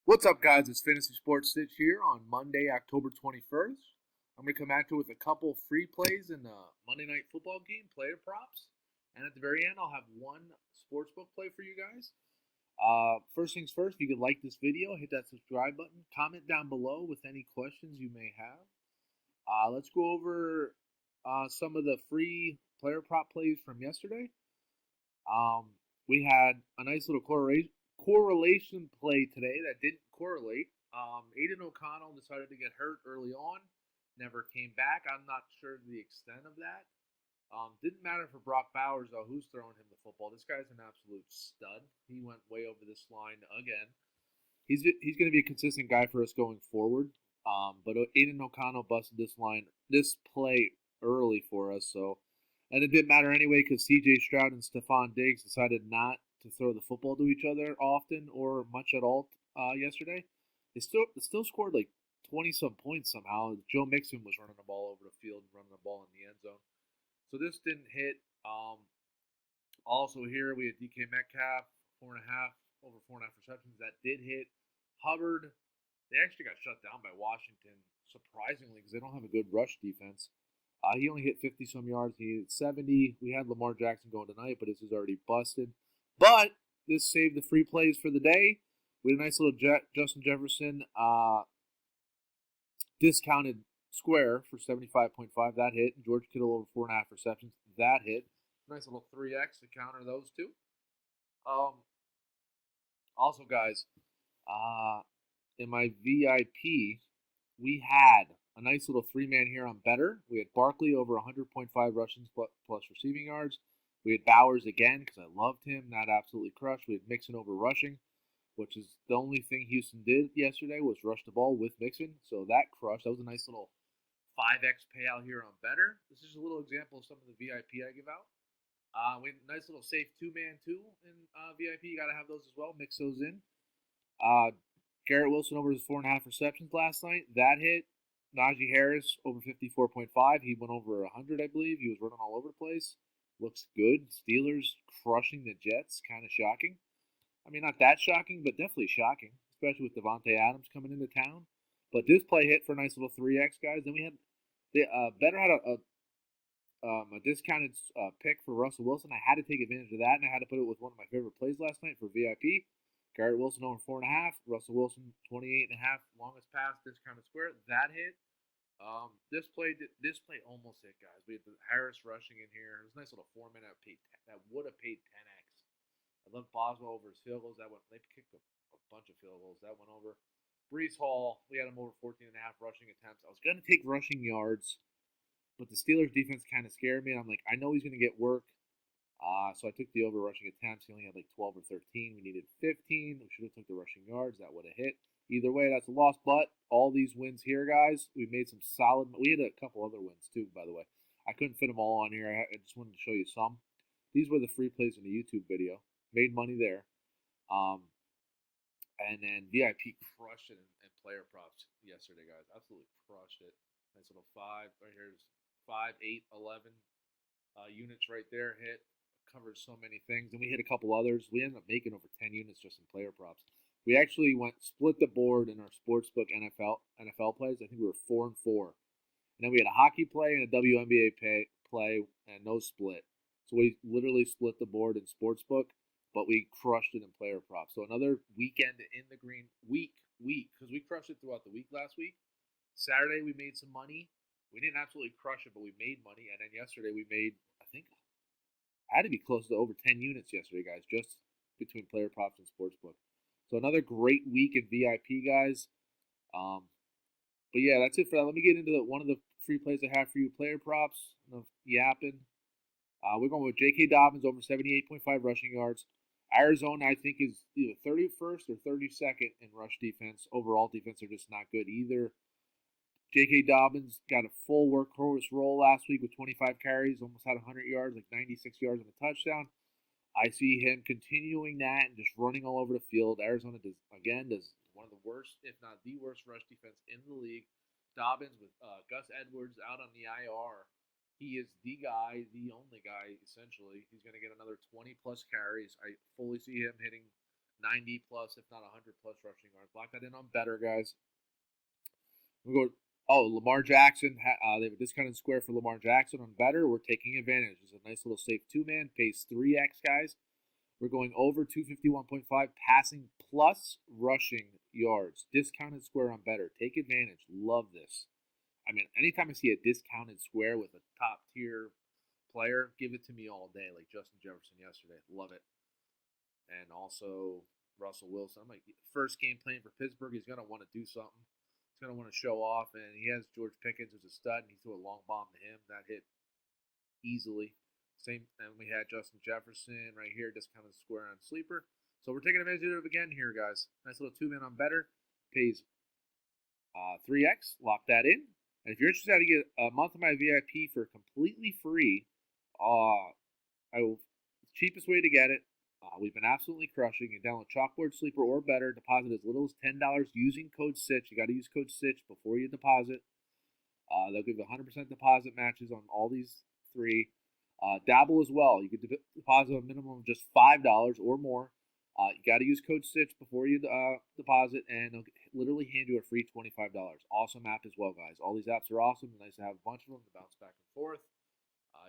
What's up, guys? It's Fantasysportssitch here on Monday, October 21st. I'm going to come at you with a couple free plays in the Monday Night Football game, player props. And at the very end, I'll have one sportsbook play for you guys. First things first, if you could like this video, hit that subscribe button. Comment down below with any questions you may have. Let's go over some of the free player prop plays from yesterday. We had a nice little correlation play today that didn't correlate. Aiden O'Connell decided to get hurt early on, never came back. I'm not sure the extent of that. Didn't matter for Brock Bowers, though, who's throwing him the football. This guy's an absolute stud. He went way over this line again. He's going to be a consistent guy for us going forward. But Aiden O'Connell busted this play early for us, and it didn't matter anyway because C.J. Stroud and Stephon Diggs decided not to throw the football to each other often or much at all yesterday. They still scored like 20-some points somehow. Joe Mixon was running the ball over the field and running the ball in the end zone. So this didn't hit. Also here we had DK Metcalf, over 4.5 receptions. That did hit. Hubbard, they actually got shut down by Washington, surprisingly, because they don't have a good rush defense. He only hit 50-some yards. He hit 70. We had Lamar Jackson going tonight, but this is already busted. But this saved the free plays for the day. We had a nice little Justin Jefferson discounted square for 75.5. That hit. George Kittle over 4.5 receptions. That hit. Nice little 3X to counter those two. Also, guys, in my VIP, we had a nice little three-man here on Betr. We had Barkley over 100.5 rushing plus receiving yards. We had Bowers again because I loved him. That absolutely crushed. We had Mixon over rushing, which is the only thing Houston did yesterday was rush the ball with Mixon. So that crushed. That was a nice little 5X payout here on Betr. This is a little example of some of the VIP I give out. We had a nice little safe two-man too in VIP. You got to have those as well. Mix those in. Garrett Wilson over his 4.5 receptions last night. That hit. Najee Harris over 54.5. He went over 100, I believe. He was running all over the place. Looks good. Steelers crushing the Jets. Kind of shocking. I mean, not that shocking, but definitely shocking, especially with Devontae Adams coming into town. But this play hit for a nice little 3X, guys. Then we had Betr had a discounted pick for Russell Wilson. I had to take advantage of that, and I had to put it with one of my favorite plays last night for VIP. Garrett Wilson over 4.5. Russell Wilson 28.5. Longest pass, discounted square. That hit. This play almost hit, guys. We had the Harris rushing in here. It was a nice little 4-minute that would have paid 10x. I love Boswell over his field goals. They kicked a bunch of field goals. That went over. Brees Hall, we had him over 14.5 rushing attempts. I was gonna take rushing yards, but the Steelers defense kind of scared me. And I'm like, I know he's gonna get work. So I took the over rushing attempts. He only had like 12 or 13. We needed 15. We should have took the rushing yards. That would have hit. Either way, that's a loss. But all these wins here, guys, we made some solid. We had a couple other wins too, by the way. I couldn't fit them all on here. I just wanted to show you some. These were the free plays in the YouTube video. Made money there. And then VIP crushed it in player props yesterday, guys. Absolutely crushed it. Nice little 5 right here. 5, 8, 11 units right there hit. Covered so many things, and we hit a couple others. We ended up making over 10 units just in player props. We actually split the board in our sportsbook NFL plays. I think we were 4-4, and then we had a hockey play and a WNBA play, and no split. So we literally split the board in sportsbook, but we crushed it in player props. So another weekend in the green week because we crushed it throughout the week last week. Saturday we made some money. We didn't absolutely crush it, but we made money. And then yesterday we made, I think, had to be close to over 10 units yesterday, guys, just between player props and sportsbook. So another great week in VIP, guys. But yeah, that's it for that. Let me get into one of the free plays I have for you, player props. Enough yapping. We're going with J.K. Dobbins over 78.5 rushing yards. Arizona, I think, is either 31st or 32nd in rush defense. Overall defense are just not good either. J.K. Dobbins got a full workhorse role last week with 25 carries, almost had 100 yards, like 96 yards and a touchdown. I see him continuing that and just running all over the field. Arizona does one of the worst, if not the worst, rush defense in the league. Dobbins with Gus Edwards out on the IR. He is the guy, the only guy, essentially. He's going to get another 20-plus carries. I fully see him hitting 90 plus, if not 100 plus rushing yards. Lock that in on Betr, guys. We go. Oh, Lamar Jackson. They have a discounted square for Lamar Jackson on Betr. We're taking advantage. It's a nice little safe 2-man. Pays 3x, guys. We're going over 251.5 passing plus rushing yards. Discounted square on Betr. Take advantage. Love this. I mean, anytime I see a discounted square with a top tier player, give it to me all day, like Justin Jefferson yesterday. Love it. And also Russell Wilson. I'm like, first game playing for Pittsburgh, he's going to want to do something. He's going to want to show off. And he has George Pickens, who's a stud, and he threw a long bomb to him. That hit easily. Same, and we had Justin Jefferson right here, discounted square on sleeper. So we're taking advantage of it again here, guys. Nice little 2-man on Betr. Pays 3x. Lock that in. And if you're interested in get a month of my VIP for completely free, cheapest way to get it. We've been absolutely crushing. You download Chalkboard, Sleeper, or Betr. Deposit as little as $10 using code Sitch. You got to use code Sitch before you deposit. They'll give you 100% deposit matches on all these three. Dabble as well. You can deposit a minimum of just $5 or more. You got to use code Sitch before you deposit, and they'll literally hand you a free $25. Awesome app as well, guys. All these apps are awesome. Nice to have a bunch of them to bounce back and forth.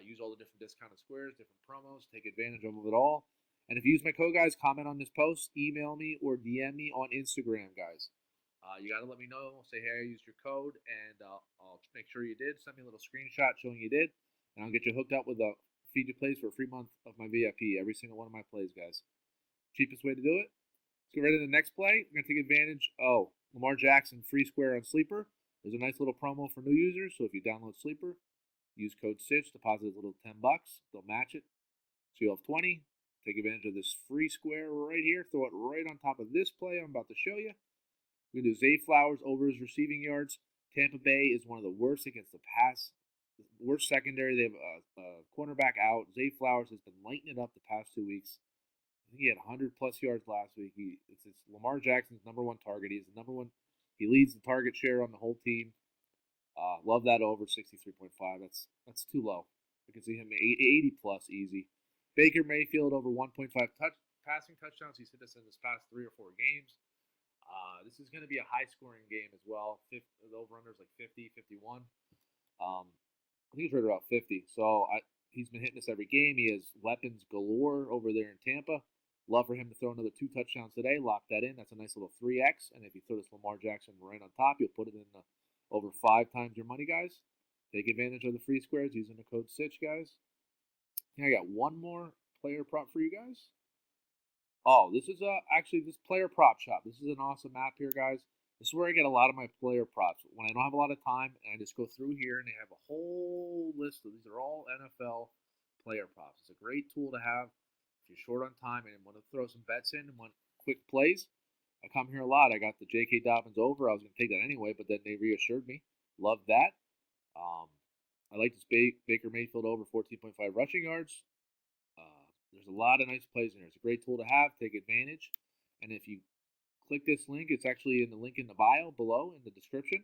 Use all the different discounted squares, different promos. Take advantage of it all. And if you use my code, guys, comment on this post, email me, or DM me on Instagram, guys. You got to let me know. Say, hey, I used your code, and I'll make sure you did. Send me a little screenshot showing you did, and I'll get you hooked up with a feed you plays for a free month of my VIP. Every single one of my plays, guys. Cheapest way to do it. Let's get right into the next play. We're going to take advantage. Oh, Lamar Jackson free square on Sleeper. There's a nice little promo for new users. So if you download Sleeper, use code Sitch, deposit a little $10. They'll match it. So you'll have 20. Take advantage of this free square right here. Throw it right on top of this play I'm about to show you. We're going to do Zay Flowers over his receiving yards. Tampa Bay is one of the worst against the pass. Worst secondary. They have a cornerback out. Zay Flowers has been lighting it up the past 2 weeks. I think he had 100-plus yards last week. It's Lamar Jackson's number one target. He's the number one. He leads the target share on the whole team. Love that over 63.5. That's too low. I can see him 80-plus easy. Baker Mayfield over 1.5 passing touchdowns. He's hit us in his past 3 or 4 games. This is going to be a high-scoring game as well. The over-under is like 50, 51. I think he's right about 50. So he's been hitting us every game. He has weapons galore over there in Tampa. Love for him to throw another 2 touchdowns today. Lock that in. That's a nice little 3x. And if you throw this Lamar Jackson right on top, you'll put it in over 5 times your money, guys. Take advantage of the free squares using the code Sitch, guys. I got one more player prop for you guys. Oh, this is actually this player prop shop. This is an awesome app here, guys. This is where I get a lot of my player props. When I don't have a lot of time, and I just go through here, and they have a whole list of these are all NFL player props. It's a great tool to have if you're short on time and want to throw some bets in and want quick plays. I come here a lot. I got the J.K. Dobbins over. I was going to take that anyway, but then they reassured me. Love that. I like this Baker Mayfield over 14.5 rushing yards. There's a lot of nice plays in here. It's a great tool to have. Take advantage. And if you click this link, it's actually in the link in the bio below in the description.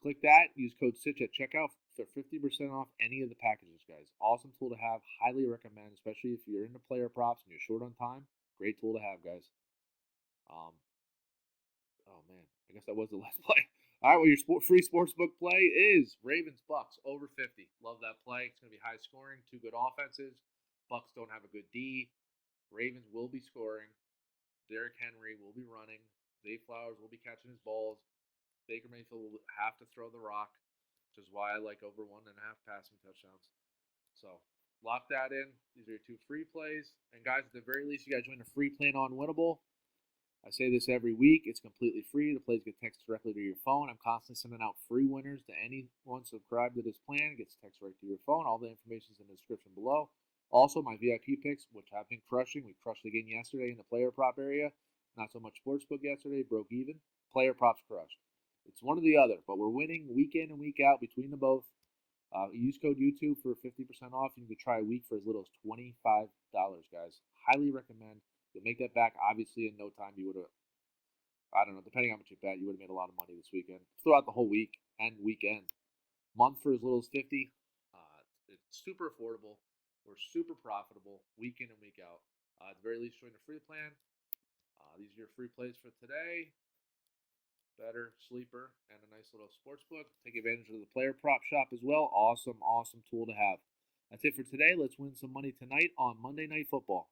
Click that. Use code Sitch at checkout for 50% off any of the packages, guys. Awesome tool to have. Highly recommend, especially if you're into player props and you're short on time. Great tool to have, guys. Oh, man. I guess that was the last play. All right, well, your free sportsbook play is Ravens-Bucks over 50. Love that play. It's going to be high scoring. 2 good offenses. Bucks don't have a good D. Ravens will be scoring. Derrick Henry will be running. Zay Flowers will be catching his balls. Baker Mayfield will have to throw the rock, which is why I like over 1.5 passing touchdowns. So lock that in. These are your 2 free plays. And guys, at the very least, you got to join a free plan on Winnable. I say this every week. It's completely free. The plays get texted directly to your phone. I'm constantly sending out free winners to anyone subscribed to this plan. It gets texted right to your phone. All the information is in the description below. Also, my VIP picks, which have been crushing. We crushed again yesterday in the player prop area. Not so much sportsbook yesterday. Broke even. Player props crushed. It's one or the other, but we're winning week in and week out between the both. Use code YouTube for 50% off. You can try a week for as little as $25, guys. Highly recommend. You'll make that back, obviously, in no time. You would have, I don't know, depending on how much you bet, you would have made a lot of money this weekend. Throughout the whole week and weekend. Month for as little as 50. It's super affordable. We're super profitable week in and week out. At the very least, join the free plan. These are your free plays for today. Betr, sleeper, and a nice little sports book. Take advantage of the player prop shop as well. Awesome, awesome tool to have. That's it for today. Let's win some money tonight on Monday Night Football.